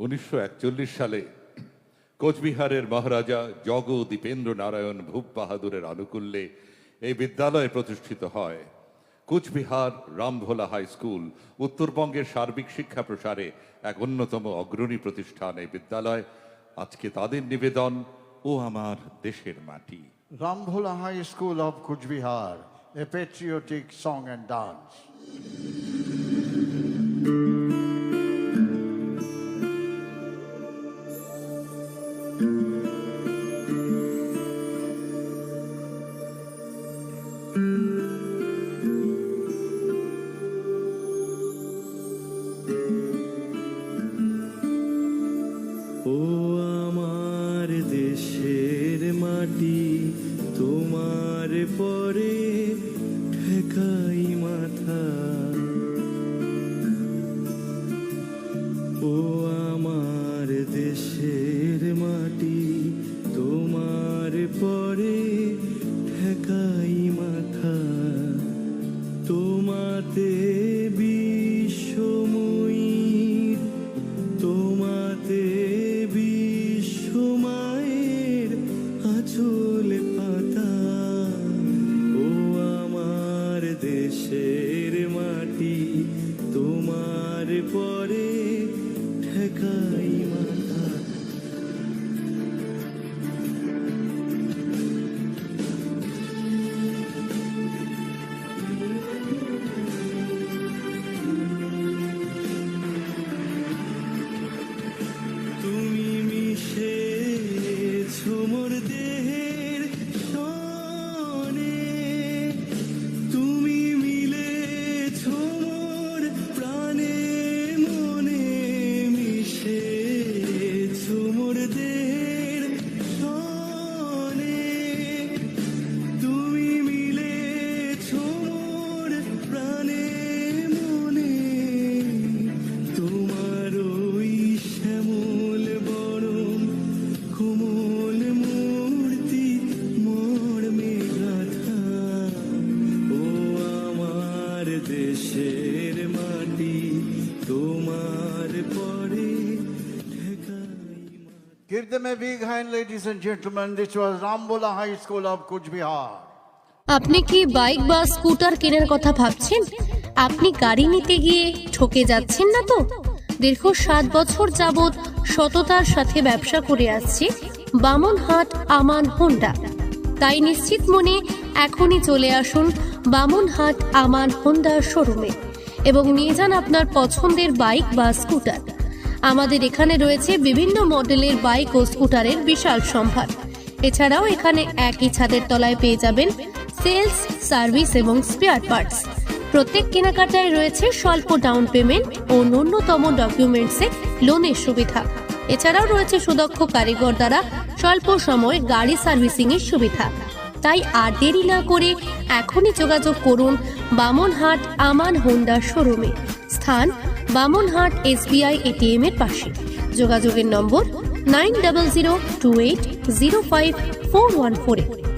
1941 সালে কোচবিহারের মহারাজা জগ দীপেন্দ্র নারায়ণ ভূপ বাহাদুরের আনুকূল্যে এই বিদ্যালয় প্রতিষ্ঠিত হয়। কোচবিহার রামভোলা হাই স্কুল উত্তরবঙ্গের সার্বিক শিক্ষা প্রসারে এক অন্যতম অগ্রণী প্রতিষ্ঠান। এই বিদ্যালয় আজকে তাদের নিবেদন ও আমার দেশের মাটি। Ramvola High School of Kuchbihar, a patriotic song and dance. ও আমার দেশের মাটি, তোমার পরে ঠেকাই মাথা। ও আমার দেশের মাটি, তোমার পরে ঠেকাই মাথা। তোমাতে বিশ্বময়ীর, তোমাতে বিশ্বমায়ের আঁচল পাতা। ও আমার দেশের মাটি, তোমার পরে ঠেকাই মাথা। তুমি মিশেছো মোর দেহের সনে, তুমি মিলেছো মোর প্রাণে মনে। মিশেছো মোর দেহের সনে, তুমি মিলেছো মোর প্রাণে মনে। তোমার ওই শ্যামল বরণ কোমল মূর্তি মর্মে গাথা। ও আমার দেশের মাটি, তোমার পরে ঠেকাই মাথা। Give them a big hand, ladies and gentlemen. This was Ramvola High School of Kuchbihar. আপনি কি বাইক বা স্কুটার কেনার কথা ভাবছেন? আপনি গাড়ি নিতে গিয়ে ঠকে যাচ্ছেন না তো? দীর্ঘ 7 বছর যাবৎ সততার সাথে ব্যবসা করে আসছে বামনহাট আমান হোন্ডা। তাই নিশ্চিত মনে এখনই চলে আসুন বামনহাট আমান হোন্ডা শোরুমে এবং নিয়ে যান আপনার পছন্দের বাইক বা স্কুটার। আমাদের এখানে রয়েছে বিভিন্ন মডেলের বাইক ও স্কুটারের বিশাল সম্ভার। এছাড়াও এখানে একই ছাদের তলায় পেয়ে যাবেন সেলস, সার্ভিস এবং স্পেয়ার পার্টস। প্রত্যেক কেনাকাটায় রয়েছে স্বল্প ডাউন পেমেন্ট ও ন্যূনতম ডকুমেন্টসে লোনের সুবিধা। এছাড়াও রয়েছে সুদক্ষ কারিগর দ্বারা স্বল্প সময়ে গাড়ি সার্ভিসিং এর সুবিধা। তাই আর দেরি না করে এখনই যোগাযোগ করুন বামনহাট আমান হোন্ডা শোরুমে। স্থান বামনহাট SBI ATM এর পাশে। যোগাযোগের নম্বর 9002805414।